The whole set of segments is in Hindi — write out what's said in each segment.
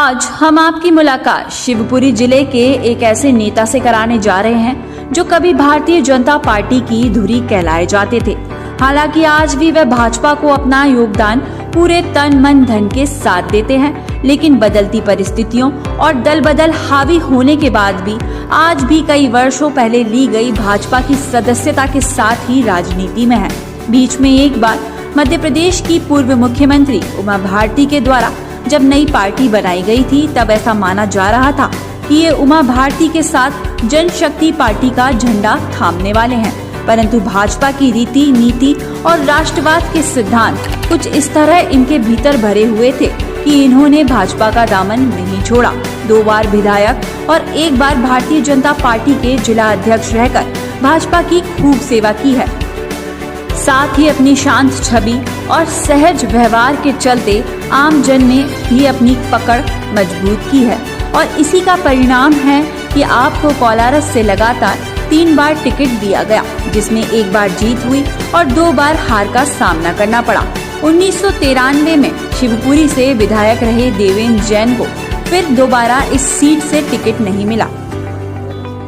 आज हम आपकी मुलाकात शिवपुरी जिले के एक ऐसे नेता से कराने जा रहे हैं जो कभी भारतीय जनता पार्टी की धुरी कहलाए जाते थे। हालांकि आज भी वह भाजपा को अपना योगदान पूरे तन मन धन के साथ देते हैं, लेकिन बदलती परिस्थितियों और दल बदल हावी होने के बाद भी आज भी कई वर्षों पहले ली गई भाजपा की सदस्यता के साथ ही राजनीति में है। बीच में एक बार मध्य प्रदेश की पूर्व मुख्यमंत्री उमा भारती के द्वारा जब नई पार्टी बनाई गई थी, तब ऐसा माना जा रहा था कि ये उमा भारती के साथ जनशक्ति पार्टी का झंडा थामने वाले हैं। परंतु भाजपा की रीति नीति और राष्ट्रवाद के सिद्धांत कुछ इस तरह इनके भीतर भरे हुए थे कि इन्होंने भाजपा का दामन नहीं छोड़ा। 2 बार विधायक और 1 बार भारतीय जनता पार्टी के जिला अध्यक्ष रहकर भाजपा की खूब सेवा की है। साथ ही अपनी शांत छवि और सहज व्यवहार के चलते आम जन में भी अपनी पकड़ मजबूत की है और इसी का परिणाम है कि आपको कोलारस से लगातार 3 बार टिकट दिया गया, जिसमें 1 बार जीत हुई और 2 बार हार का सामना करना पड़ा। 1993 में शिवपुरी से विधायक रहे देवेंद्र जैन को फिर दोबारा इस सीट से टिकट नहीं मिला।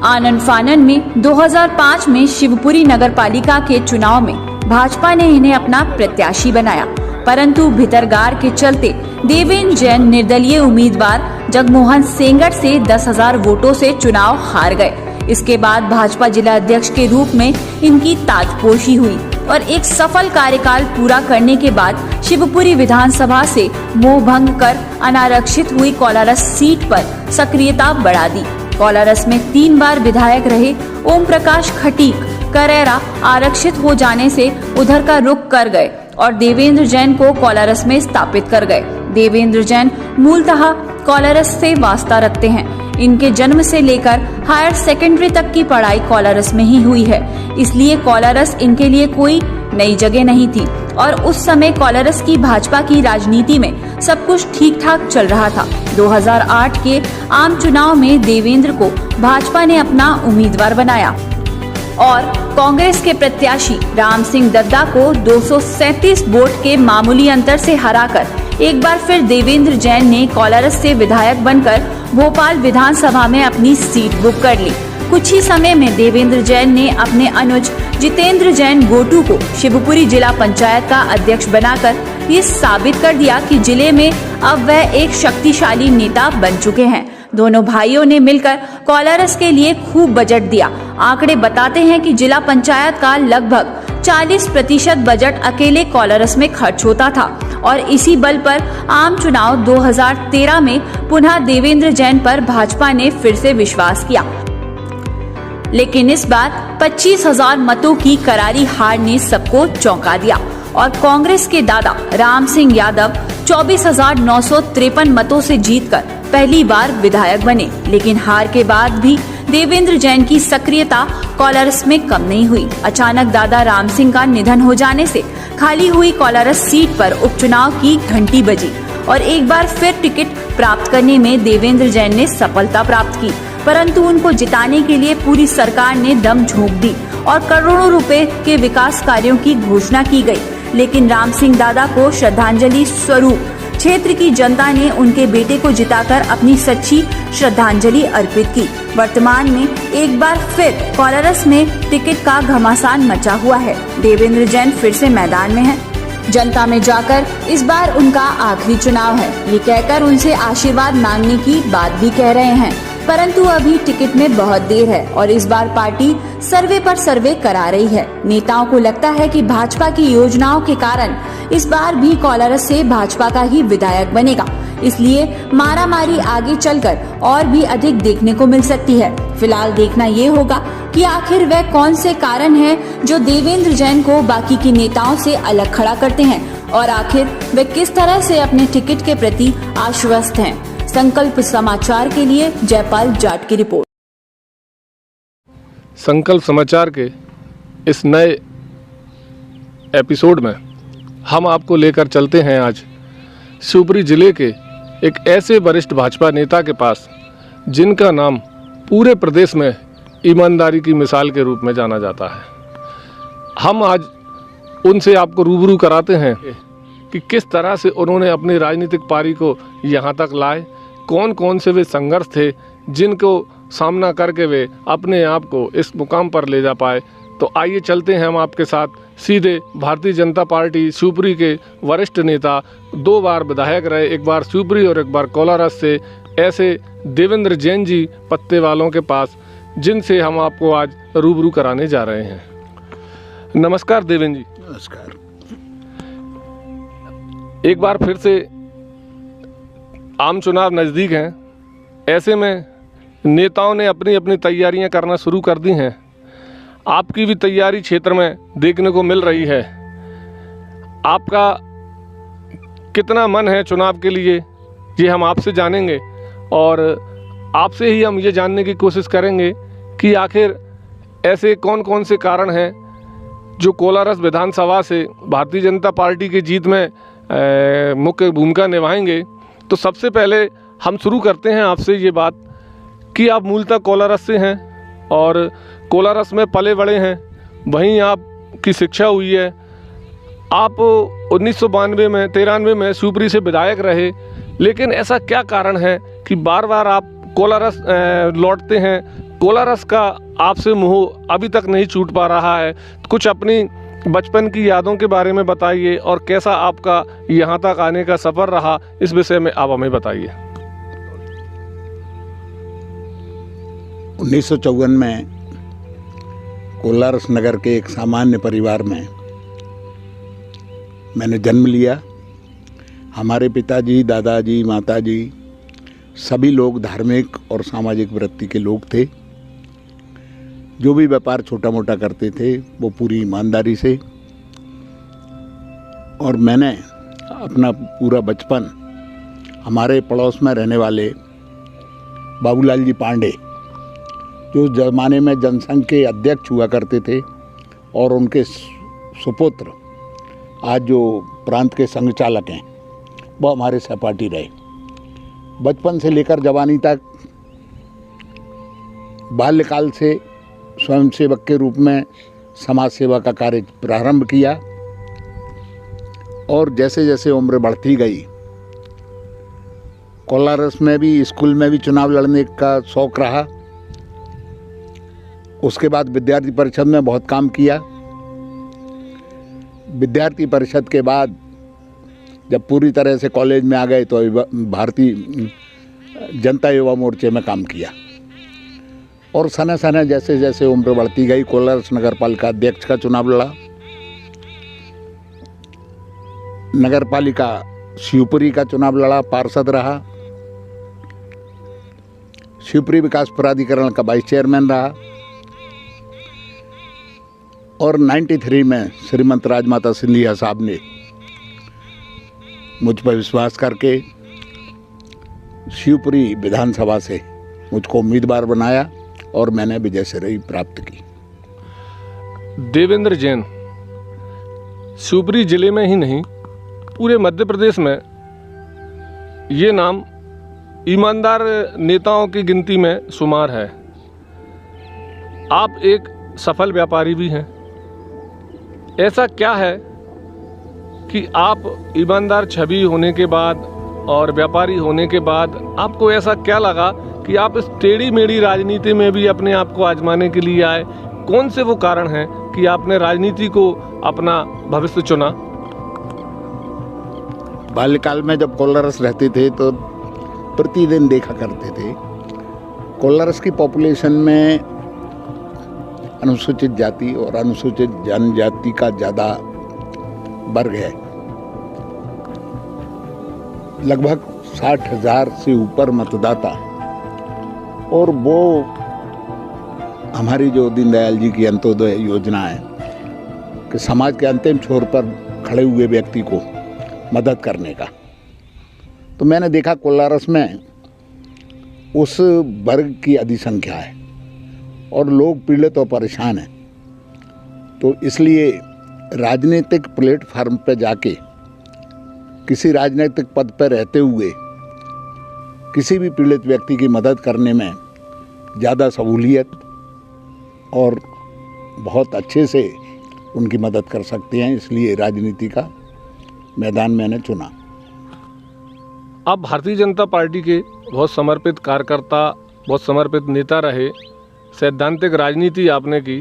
आनन फानन में 2005 में शिवपुरी नगर पालिका के चुनाव में भाजपा ने इन्हें अपना प्रत्याशी बनाया, परंतु भितरगार के चलते देवेंद्र जैन निर्दलीय उम्मीदवार जगमोहन सेंगर से 10,000 वोटों से चुनाव हार गए। इसके बाद भाजपा जिला अध्यक्ष के रूप में इनकी ताजपोशी हुई और एक सफल कार्यकाल पूरा करने के बाद शिवपुरी विधानसभा से मोह भंग कर अनारक्षित हुई कोलारस सीट पर सक्रियता बढ़ा दी। कोलारस में 3 बार विधायक रहे ओम प्रकाश खटीक करेरा आरक्षित हो जाने से उधर का रुख कर गए और देवेंद्र जैन को कोलारस में स्थापित कर गए। देवेंद्र जैन मूलतः कोलारस से वास्ता रखते हैं। इनके जन्म से लेकर हायर सेकेंडरी तक की पढ़ाई कोलारस में ही हुई है, इसलिए कोलारस इनके लिए कोई नई जगह नहीं थी और उस समय कोलारस की भाजपा की राजनीति में सब कुछ ठीक ठाक चल रहा था। 2008 के आम चुनाव में देवेंद्र को भाजपा ने अपना उम्मीदवार बनाया और कांग्रेस के प्रत्याशी राम सिंह दद्दा को 237 वोट के मामूली अंतर से हराकर एक बार फिर देवेंद्र जैन ने कोलारस से विधायक बनकर भोपाल विधानसभा में अपनी सीट बुक कर ली। कुछ ही समय में देवेंद्र जैन ने अपने अनुज जितेंद्र जैन गोटू को शिवपुरी जिला पंचायत का अध्यक्ष बनाकर ये साबित कर दिया कि जिले में अब वह एक शक्तिशाली नेता बन चुके हैं। दोनों भाइयों ने मिलकर कोलारस के लिए खूब बजट दिया। आंकड़े बताते हैं कि जिला पंचायत का लगभग 40% बजट अकेले कोलारस में खर्च होता था और इसी बल पर आम चुनाव 2013 में पुनः देवेंद्र जैन पर भाजपा ने फिर से विश्वास किया, लेकिन इस बार 25,000 मतों की करारी हार ने सबको चौंका दिया और कांग्रेस के दादा राम सिंह यादव 24,953 मतों से जीतकर पहली बार विधायक बने। लेकिन हार के बाद भी देवेंद्र जैन की सक्रियता कोलारस में कम नहीं हुई। अचानक दादा राम सिंह का निधन हो जाने से खाली हुई कोलारस सीट पर उपचुनाव की घंटी बजी और एक बार फिर टिकट प्राप्त करने में देवेंद्र जैन ने सफलता प्राप्त की, परंतु उनको जिताने के लिए पूरी सरकार ने दम झोंक दी और करोड़ों रुपए के विकास कार्यों की घोषणा की गई। लेकिन राम सिंह दादा को श्रद्धांजलि स्वरूप क्षेत्र की जनता ने उनके बेटे को जिताकर अपनी सच्ची श्रद्धांजलि अर्पित की। वर्तमान में एक बार फिर कोलारस में टिकट का घमासान मचा हुआ है। देवेंद्र जैन फिर से मैदान में हैं। जनता में जाकर इस बार उनका आखिरी चुनाव है, ये कहकर उनसे आशीर्वाद मांगने की बात भी कह रहे हैं, परंतु अभी टिकट में बहुत देर है और इस बार पार्टी सर्वे पर सर्वे करा रही है। नेताओं को लगता है कि भाजपा की योजनाओं के कारण इस बार भी कोलारस से भाजपा का ही विधायक बनेगा, इसलिए मारामारी आगे चलकर और भी अधिक देखने को मिल सकती है। फिलहाल देखना ये होगा कि आखिर वह कौन से कारण हैं जो देवेंद्र जैन को बाकी के नेताओं से अलग खड़ा करते हैं और आखिर वे किस तरह से अपने टिकट के प्रति आश्वस्त हैं। संकल्प समाचार के लिए जयपाल जाट की रिपोर्ट। संकल्प समाचार के इस नए एपिसोड में हम आपको लेकर चलते हैं आज शिवपुरी जिले के एक ऐसे वरिष्ठ भाजपा नेता के पास जिनका नाम पूरे प्रदेश में ईमानदारी की मिसाल के रूप में जाना जाता है। हम आज उनसे आपको रूबरू कराते हैं कि किस तरह से उन्होंने अपनी राजनीतिक पारी को यहाँ तक लाए, कौन कौन से वे संघर्ष थे जिनको सामना करके वे अपने आप को इस मुकाम पर ले जा पाए। तो आइए चलते हैं हम आपके साथ सीधे भारतीय जनता पार्टी शिवपुरी के वरिष्ठ नेता, 2 बार विधायक रहे, एक बार शिवपुरी और एक बार कोलारस से, ऐसे देवेंद्र जैन जी पत्ते वालों के पास, जिनसे हम आपको आज रूबरू कराने जा रहे हैं। नमस्कार देवेंद्र जी। नमस्कार। एक बार फिर से आम चुनाव नज़दीक हैं, ऐसे में नेताओं ने अपनी अपनी तैयारियां करना शुरू कर दी हैं। आपकी भी तैयारी क्षेत्र में देखने को मिल रही है। आपका कितना मन है चुनाव के लिए, ये हम आपसे जानेंगे और आपसे ही हम ये जानने की कोशिश करेंगे कि आखिर ऐसे कौन कौन से कारण हैं जो कोलारस विधानसभा से भारतीय जनता पार्टी की जीत में मुख्य भूमिका निभाएंगे। तो सबसे पहले हम शुरू करते हैं आपसे ये बात कि आप मूलतः कोलारस से हैं और कोलारस में पले बड़े हैं, वहीं आपकी शिक्षा हुई है। आप 1993 में शिवपुरी से विधायक रहे, लेकिन ऐसा क्या कारण है कि बार बार आप कोलारस लौटते हैं? कोलारस का आपसे मोह अभी तक नहीं छूट पा रहा है। कुछ अपनी बचपन की यादों के बारे में बताइए और कैसा आपका यहाँ तक आने का सफ़र रहा, इस विषय में आप हमें बताइए। 1954 में कोलारस नगर के एक सामान्य परिवार में मैंने जन्म लिया। हमारे पिताजी, दादाजी, माताजी सभी लोग धार्मिक और सामाजिक वृत्ति के लोग थे। जो भी व्यापार छोटा मोटा करते थे वो पूरी ईमानदारी से, और मैंने अपना पूरा बचपन हमारे पड़ोस में रहने वाले बाबूलाल जी पांडे, जो ज़माने में जनसंघ के अध्यक्ष हुआ करते थे, और उनके सुपुत्र आज जो प्रांत के संघ चालक हैं, वो हमारे सहपाठी रहे। बचपन से लेकर जवानी तक बाल्यकाल से स्वयंसेवक के रूप में समाज सेवा का कार्य प्रारंभ किया, और जैसे जैसे उम्र बढ़ती गई कोलारस में भी, स्कूल में भी चुनाव लड़ने का शौक़ रहा। उसके बाद विद्यार्थी परिषद में बहुत काम किया। विद्यार्थी परिषद के बाद जब पूरी तरह से कॉलेज में आ गए तो भारतीय जनता युवा मोर्चे में काम किया, और सने सने जैसे जैसे उम्र बढ़ती गई कोलारस नगर पालिका अध्यक्ष का चुनाव लड़ा। नगर पालिका शिवपुरी का चुनाव लड़ा, पार्षद रहा। शिवपुरी विकास प्राधिकरण का वाइस चेयरमैन रहा, और 93 में श्रीमंत राजमाता सिंधिया साहब ने मुझ पर विश्वास करके शिवपुरी विधानसभा से मुझको उम्मीदवार बनाया और मैंने विजय श्रेणी प्राप्त की। देवेंद्र जैन शिवपुरी जिले में ही नहीं, पूरे मध्य प्रदेश में ये नाम ईमानदार नेताओं की गिनती में शुमार है। आप एक सफल व्यापारी भी हैं। ऐसा क्या है कि आप ईमानदार छवि होने के बाद और व्यापारी होने के बाद आपको ऐसा क्या लगा कि आप इस टेढ़ी मेढ़ी राजनीति में भी अपने आप को आजमाने के लिए आए? कौन से वो कारण हैं कि आपने राजनीति को अपना भविष्य चुना? बाल्यकाल में जब कोलारस रहते थे तो प्रतिदिन देखा करते थे, कोलारस की पॉपुलेशन में अनुसूचित जाति और अनुसूचित जनजाति का ज़्यादा वर्ग है। लगभग 60,000 से ऊपर मतदाता, और वो हमारी जो दीनदयाल जी की अंत्योदय योजना है कि समाज के अंतिम छोर पर खड़े हुए व्यक्ति को मदद करने का, तो मैंने देखा कोलारस में उस वर्ग की अधिसंख्या है और लोग पीड़ित और परेशान हैं। तो इसलिए राजनीतिक प्लेटफार्म पर जाके किसी राजनीतिक पद पर रहते हुए किसी भी पीड़ित व्यक्ति की मदद करने में ज़्यादा सहूलियत और बहुत अच्छे से उनकी मदद कर सकते हैं, इसलिए राजनीति का मैदान मैंने चुना। आप भारतीय जनता पार्टी के बहुत समर्पित कार्यकर्ता, बहुत समर्पित नेता रहे। सैद्धांतिक राजनीति आपने की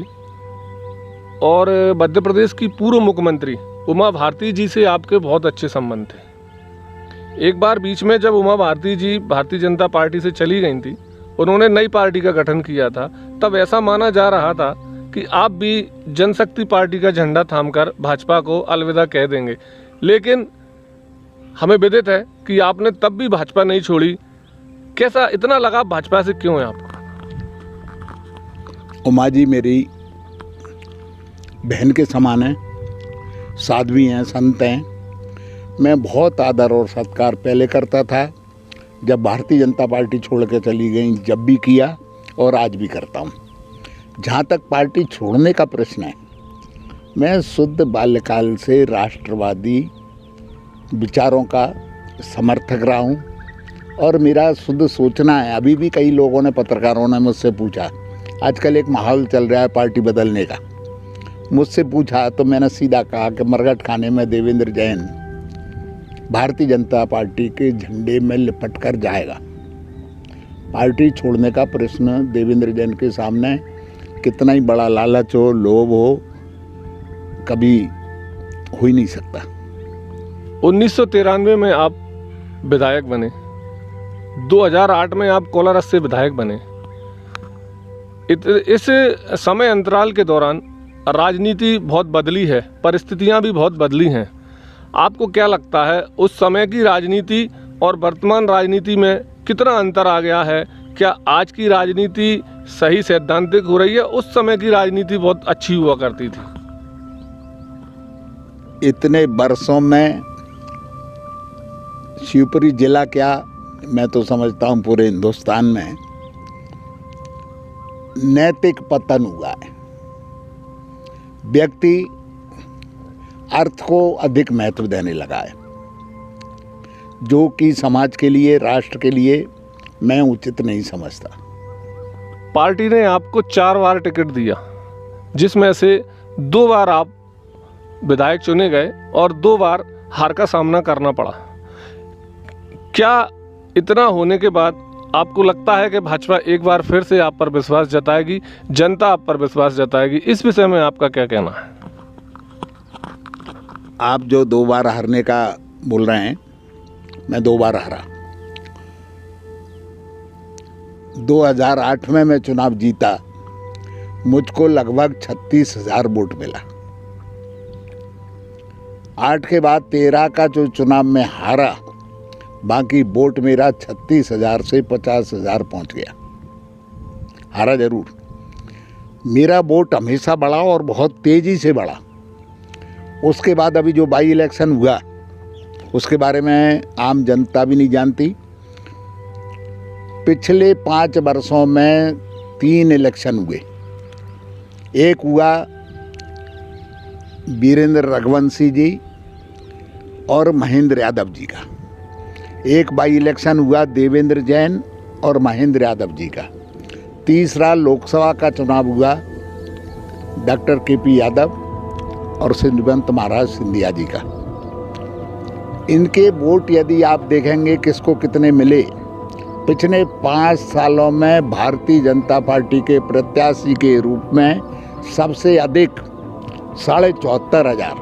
और मध्य प्रदेश की पूर्व मुख्यमंत्री उमा भारती जी से आपके बहुत अच्छे संबंध थे। एक बार बीच में जब उमा भारती जी भारतीय जनता पार्टी से चली गई थी, उन्होंने नई पार्टी का गठन किया था, तब ऐसा माना जा रहा था कि आप भी जनशक्ति पार्टी का झंडा थामकर भाजपा को अलविदा कह देंगे, लेकिन हमें विदित है कि आपने तब भी भाजपा नहीं छोड़ी। कैसा इतना लगाव भाजपा से क्यों है आपको? उमा जी मेरी बहन के समान है, साध्वी हैं, संत हैं। मैं बहुत आदर और सत्कार पहले करता था, जब भारतीय जनता पार्टी छोड़ के चली गई जब भी किया और आज भी करता हूँ। जहाँ तक पार्टी छोड़ने का प्रश्न है, मैं शुद्ध बाल्यकाल से राष्ट्रवादी विचारों का समर्थक रहा हूँ और मेरा शुद्ध सोचना है। अभी भी कई लोगों ने, पत्रकारों ने मुझसे पूछा, आजकल एक माहौल चल रहा है पार्टी बदलने का, मुझसे पूछा तो मैंने सीधा कहा कि मरघट खाने में देवेंद्र जैन भारतीय जनता पार्टी के झंडे में लिपट कर जाएगा। पार्टी छोड़ने का प्रश्न देवेंद्र जैन के सामने कितना ही बड़ा लालच हो, लोभ हो, कभी हो ही नहीं सकता। 1993 में आप विधायक बने, 2008 में आप कोलारस से विधायक बने। इस समय अंतराल के दौरान राजनीति बहुत बदली है, परिस्थितियां भी बहुत बदली हैं। आपको क्या लगता है उस समय की राजनीति और वर्तमान राजनीति में कितना अंतर आ गया है? क्या आज की राजनीति सही सैद्धांतिक हो रही है? उस समय की राजनीति बहुत अच्छी हुआ करती थी। इतने वर्षों में शिवपुरी जिला क्या, मैं तो समझता हूँ पूरे हिंदुस्तान में नैतिक पतन हुआ है। व्यक्ति अर्थ को अधिक महत्व देने लगा है, जो कि समाज के लिए, राष्ट्र के लिए मैं उचित नहीं समझता। पार्टी ने आपको 4 बार टिकट दिया, जिसमें से 2 बार आप विधायक चुने गए और 2 बार हार का सामना करना पड़ा। क्या इतना होने के बाद आपको लगता है कि भाजपा एक बार फिर से आप पर विश्वास जताएगी, जनता आप पर विश्वास जताएगी? इस विषय में आपका क्या कहना है? आप जो 2 बार हारने का बोल रहे हैं, मैं 2 बार हारा। 2008 में मैं चुनाव जीता, मुझको लगभग 36,000 वोट मिला। 8 के बाद 13 का जो चुनाव में हारा, बाकी वोट मेरा 36,000 से 50,000 पहुंच गया। हारा जरूर, मेरा वोट हमेशा बढ़ा और बहुत तेजी से बढ़ा। उसके बाद अभी जो बाई इलेक्शन हुआ, उसके बारे में आम जनता भी नहीं जानती। पिछले 5 वर्षों में 3 इलेक्शन हुए। एक हुआ वीरेंद्र रघुवंशी जी और महेंद्र यादव जी का, एक बाई इलेक्शन हुआ देवेंद्र जैन और महेंद्र यादव जी का, तीसरा लोकसभा का चुनाव हुआ डॉक्टर केपी यादव और सिद्धवंत महाराज सिंधिया जी का। इनके वोट यदि आप देखेंगे किसको कितने मिले, पिछले 5 सालों में भारतीय जनता पार्टी के प्रत्याशी के रूप में सबसे अधिक 74,500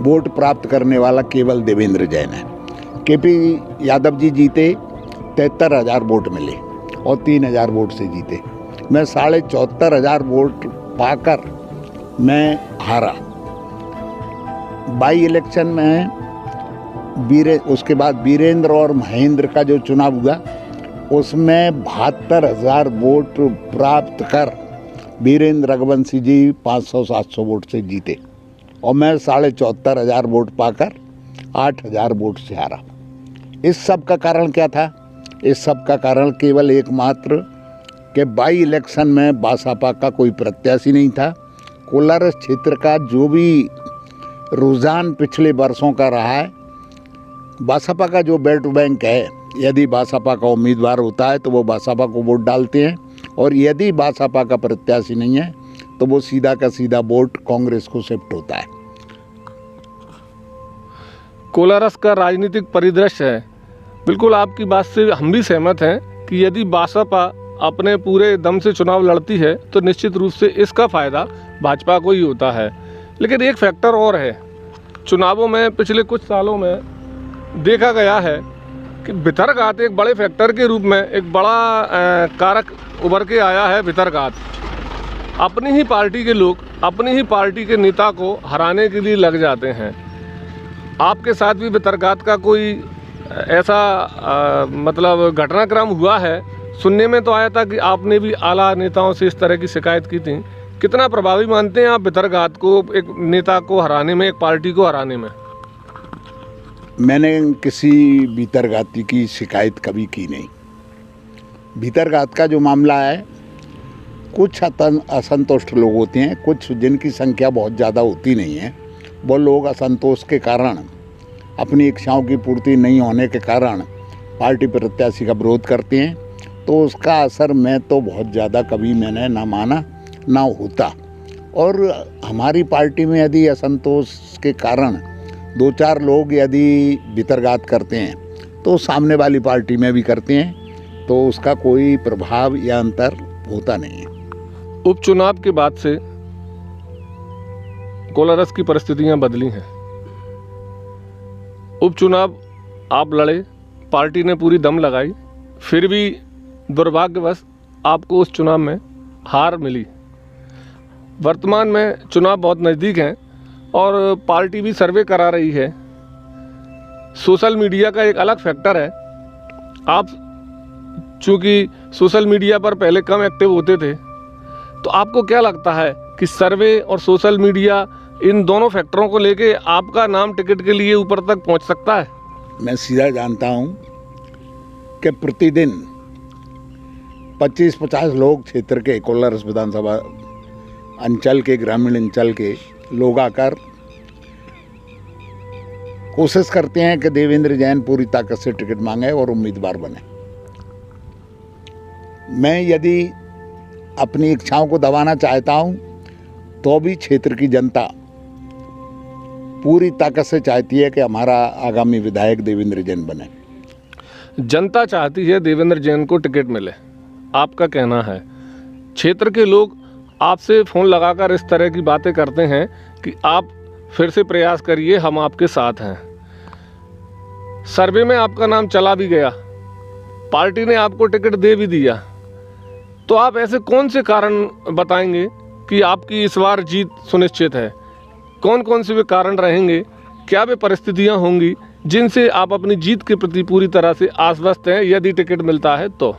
वोट प्राप्त करने वाला केवल देवेंद्र जैन है। केपी यादव जी जीते, 73,000 वोट मिले और 3,000 वोट से जीते। मैं 74,500 वोट पाकर मैं हारा। बाई इलेक्शन में उसके बाद वीरेंद्र और महेंद्र का जो चुनाव हुआ, उसमें 72,000 वोट प्राप्त कर वीरेंद्र रघुवंशी जी 500-700 वोट से जीते और मैं 74,500 वोट पाकर 8,000 वोट से हारा। इस सब का कारण क्या था? इस सब का कारण केवल एकमात्र कि बाई इलेक्शन में बसपा का कोई प्रत्याशी नहीं था। कोलारस क्षेत्र का जो भी रुझान पिछले वर्षों का रहा है, बसपा का जो वोट बैंक है, यदि बसपा का उम्मीदवार होता है तो वो बसपा को वोट डालते हैं और यदि बसपा का प्रत्याशी नहीं है तो वो सीधा का सीधा वोट कांग्रेस को शिफ्ट होता है। कोलारस का राजनीतिक परिदृश्य है बिल्कुल आपकी बात से हम भी सहमत हैं कि यदि बसपा अपने पूरे दम से चुनाव लड़ती है तो निश्चित रूप से इसका फ़ायदा भाजपा को ही होता है। लेकिन एक फैक्टर और है, चुनावों में पिछले कुछ सालों में देखा गया है कि भितरघात एक बड़े फैक्टर के रूप में एक बड़ा कारक उभर के आया है। भितरघात, अपनी ही पार्टी के लोग अपनी ही पार्टी के नेता को हराने के लिए लग जाते हैं। आपके साथ भी भितरघात का कोई ऐसा मतलब घटनाक्रम हुआ है? सुनने में तो आया था कि आपने भी आला नेताओं से इस तरह की शिकायत की थी। कितना प्रभावी मानते हैं आप भितरघात को, एक नेता को हराने में, एक पार्टी को हराने में? मैंने किसी भितरघाती की शिकायत कभी की नहीं। भितरघात का जो मामला है, कुछ असंतुष्ट लोग होते हैं, कुछ जिनकी संख्या बहुत ज़्यादा होती नहीं है, वो लोग असंतोष के कारण, अपनी इच्छाओं की पूर्ति नहीं होने के कारण पार्टी प्रत्याशी का विरोध करते हैं। तो उसका असर मैं तो बहुत ज़्यादा कभी मैंने ना माना ना होता। और हमारी पार्टी में यदि असंतोष के कारण 2-4 लोग यदि भितरघात करते हैं तो सामने वाली पार्टी में भी करते हैं, तो उसका कोई प्रभाव या अंतर होता नहीं है। उपचुनाव के बाद से कोलारस की परिस्थितियां बदली हैं। उपचुनाव आप लड़े, पार्टी ने पूरी दम लगाई, फिर भी दुर्भाग्यवश आपको उस चुनाव में हार मिली। वर्तमान में चुनाव बहुत नज़दीक हैं और पार्टी भी सर्वे करा रही है। सोशल मीडिया का एक अलग फैक्टर है। आप चूँकि सोशल मीडिया पर पहले कम एक्टिव होते थे, तो आपको क्या लगता है कि सर्वे और सोशल मीडिया, इन दोनों फैक्टरों को लेके आपका नाम टिकट के लिए ऊपर तक पहुंच सकता है? मैं सीधा जानता हूं कि प्रतिदिन 25-50 लोग क्षेत्र के, कोलारस विधानसभा अंचल के, ग्रामीण अंचल के लोग आकर कोशिश करते हैं कि देवेंद्र जैन पूरी ताकत से टिकट मांगे और उम्मीदवार बने। मैं यदि अपनी इच्छाओं को दबाना चाहता हूं तो भी क्षेत्र की जनता पूरी ताकत से चाहती है कि हमारा आगामी विधायक देवेंद्र जैन बने। जनता चाहती है देवेंद्र जैन को टिकट मिले, आपका कहना है। क्षेत्र के लोग आपसे फ़ोन लगाकर इस तरह की बातें करते हैं कि आप फिर से प्रयास करिए, हम आपके साथ हैं। सर्वे में आपका नाम चला भी गया, पार्टी ने आपको टिकट दे भी दिया, तो आप ऐसे कौन से कारण बताएंगे कि आपकी इस बार जीत सुनिश्चित है? कौन कौन से वे कारण रहेंगे, क्या वे परिस्थितियां होंगी जिनसे आप अपनी जीत के प्रति पूरी तरह से आश्वस्त हैं यदि टिकट मिलता है तो?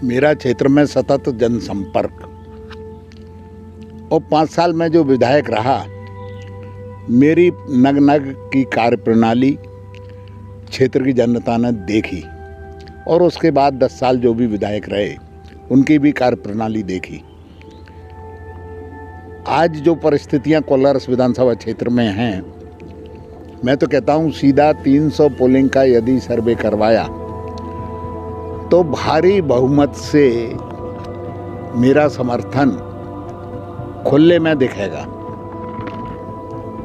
मेरा क्षेत्र में सतत जनसंपर्क और 5 साल में जो विधायक रहा, मेरी नग नग की कार्यप्रणाली क्षेत्र की जनता ने देखी और उसके बाद 10 साल जो भी विधायक रहे उनकी भी कार्यप्रणाली देखी। आज जो परिस्थितियां कोलारस विधानसभा क्षेत्र में हैं, मैं तो कहता हूं सीधा 300 पोलिंग का यदि सर्वे करवाया तो भारी बहुमत से मेरा समर्थन खुले में दिखेगा।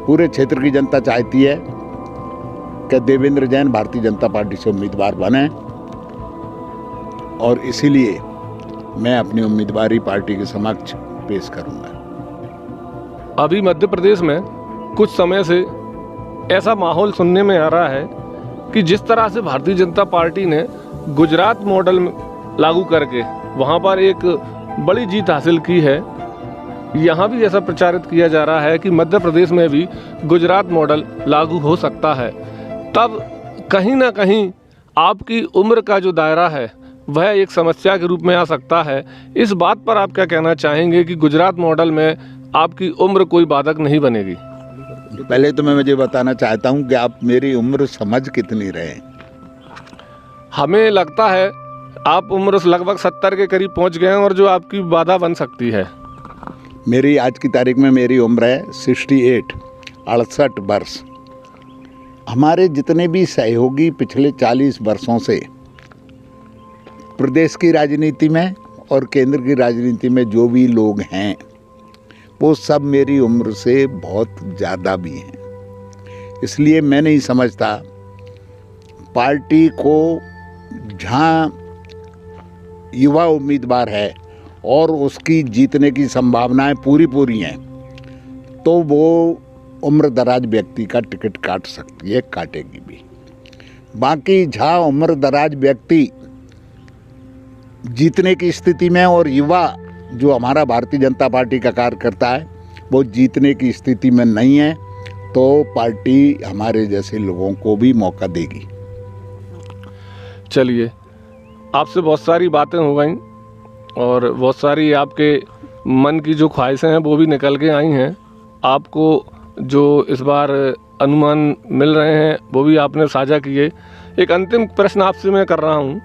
पूरे क्षेत्र की जनता चाहती है कि देवेंद्र जैन भारतीय जनता पार्टी से उम्मीदवार बने और इसीलिए मैं अपनी उम्मीदवारी पार्टी के समक्ष पेश करूंगा। अभी मध्य प्रदेश में कुछ समय से ऐसा माहौल सुनने में आ रहा है कि जिस तरह से भारतीय जनता पार्टी ने गुजरात मॉडल लागू करके वहां पर एक बड़ी जीत हासिल की है, यहाँ भी ऐसा प्रचारित किया जा रहा है कि मध्य प्रदेश में भी गुजरात मॉडल लागू हो सकता है। तब कहीं ना कहीं आपकी उम्र का जो दायरा है वह एक समस्या के रूप में आ सकता है। इस बात पर आप क्या कहना चाहेंगे कि गुजरात मॉडल में आपकी उम्र कोई बाधक नहीं बनेगी? पहले तो मैं मुझे बताना चाहता हूं कि आप मेरी उम्र समझ कितनी रहे? हमें लगता है आप उम्र लगभग 70 के करीब पहुंच गए हैं और जो आपकी बाधा बन सकती है। मेरी आज की तारीख में मेरी उम्र है 68 वर्ष। हमारे जितने भी सहयोगी पिछले 40 वर्षों से प्रदेश की राजनीति में और केंद्र की राजनीति में जो भी लोग हैं वो सब मेरी उम्र से बहुत ज़्यादा भी हैं। इसलिए मैं नहीं समझता पार्टी को जहाँ युवा उम्मीदवार है और उसकी जीतने की संभावनाएं पूरी हैं, तो वो उम्र दराज व्यक्ति का टिकट काट सकती है, काटेगी भी। बाकी जहाँ उम्र दराज व्यक्ति जीतने की स्थिति में और युवा जो हमारा भारतीय जनता पार्टी का कार्यकर्ता है वो जीतने की स्थिति में नहीं है, तो पार्टी हमारे जैसे लोगों को भी मौका देगी। चलिए, आपसे बहुत सारी बातें हो गई और बहुत सारी आपके मन की जो ख्वाहिशें हैं वो भी निकल के आई हैं। आपको जो इस बार अनुमान मिल रहे हैं वो भी आपने साझा किए। एक अंतिम प्रश्न आपसे मैं कर रहा हूँ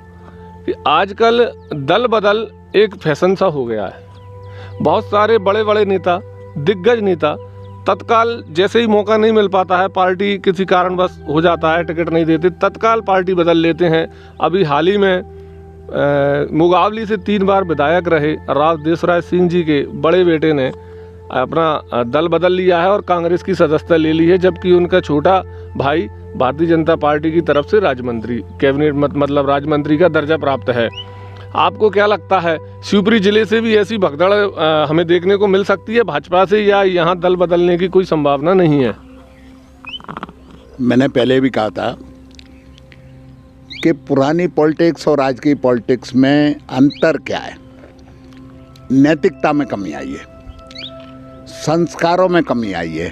कि आजकल दल बदल एक फैशन सा हो गया है। बहुत सारे बड़े बड़े नेता, दिग्गज नेता तत्काल जैसे ही मौका नहीं मिल पाता है, पार्टी किसी कारणवश हो जाता है, टिकट नहीं देते, तत्काल पार्टी बदल लेते हैं। अभी हाल ही में मुगावली से 3 बार विधायक रहे राव देशराज सिंह जी के बड़े बेटे ने अपना दल बदल लिया है और कांग्रेस की सदस्यता ले ली है, जबकि उनका छोटा भाई भारतीय जनता पार्टी की तरफ से राज्य मंत्री, कैबिनेट मतलब राज्य मंत्री का दर्जा प्राप्त है। आपको क्या लगता है, शिवपुरी जिले से भी ऐसी भगदड़ हमें देखने को मिल सकती है भाजपा से, या यहाँ दल बदलने की कोई संभावना नहीं है? मैंने पहले भी कहा था कि पुरानी पॉलिटिक्स और आज की पॉलिटिक्स में अंतर क्या है। नैतिकता में कमी आई है, संस्कारों में कमी आई है।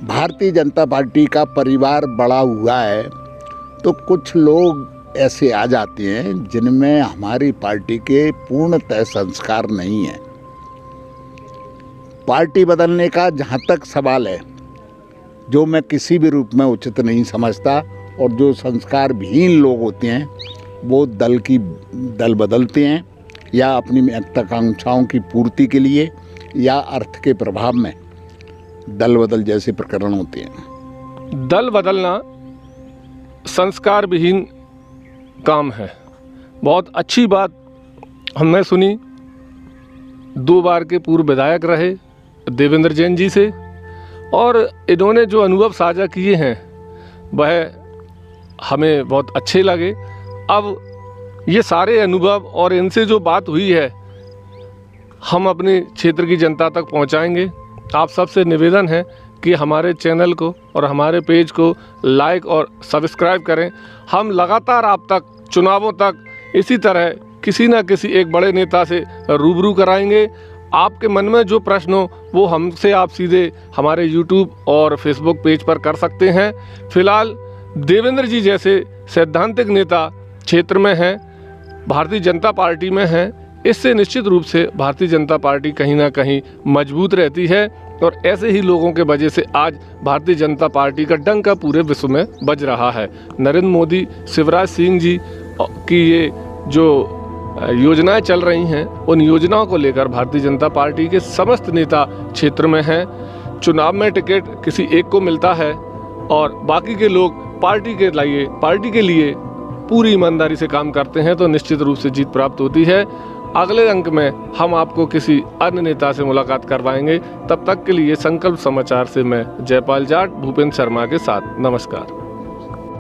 भारतीय जनता पार्टी का परिवार बड़ा हुआ है तो कुछ लोग ऐसे आ जाते हैं जिनमें हमारी पार्टी के पूर्णतः संस्कार नहीं है। पार्टी बदलने का जहाँ तक सवाल है, जो मैं किसी भी रूप में उचित नहीं समझता, और जो संस्कार विहीन लोग होते हैं वो दल बदलते हैं या अपनी महत्वाकांक्षाओं की पूर्ति के लिए या अर्थ के प्रभाव में दल बदल जैसे प्रकरण होते हैं। दल बदलना संस्कार विहीन काम है। बहुत अच्छी बात हमने सुनी 2 बार के पूर्व विधायक रहे देवेंद्र जैन जी से, और इन्होंने जो अनुभव साझा किए हैं वह हमें बहुत अच्छे लगे। अब ये सारे अनुभव और इनसे जो बात हुई है हम अपने क्षेत्र की जनता तक पहुंचाएंगे। आप सबसे निवेदन है कि हमारे चैनल को और हमारे पेज को लाइक और सब्सक्राइब करें। हम लगातार आप तक चुनावों तक इसी तरह किसी न किसी एक बड़े नेता से रूबरू कराएंगे। आपके मन में जो प्रश्न हो वो हमसे आप सीधे हमारे यूट्यूब और फेसबुक पेज पर कर सकते हैं। फिलहाल देवेंद्र जी जैसे सैद्धांतिक नेता क्षेत्र में हैं, भारतीय जनता पार्टी में हैं, इससे निश्चित रूप से भारतीय जनता पार्टी कहीं ना कहीं मजबूत रहती है, और ऐसे ही लोगों के वजह से आज भारतीय जनता पार्टी का डंका पूरे विश्व में बज रहा है। नरेंद्र मोदी, शिवराज सिंह जी की ये जो योजनाएं चल रही हैं, उन योजनाओं को लेकर भारतीय जनता पार्टी के समस्त नेता क्षेत्र में हैं। चुनाव में टिकट किसी एक को मिलता है और बाकी के लोग पार्टी के लिए पूरी ईमानदारी से काम करते हैं, तो निश्चित रूप से जीत प्राप्त होती है। अगले अंक में हम आपको किसी अन्य नेता से मुलाकात करवाएंगे। तब तक के लिए संकल्प समाचार से मैं जयपाल जाट, भूपेंद्र शर्मा के साथ नमस्कार।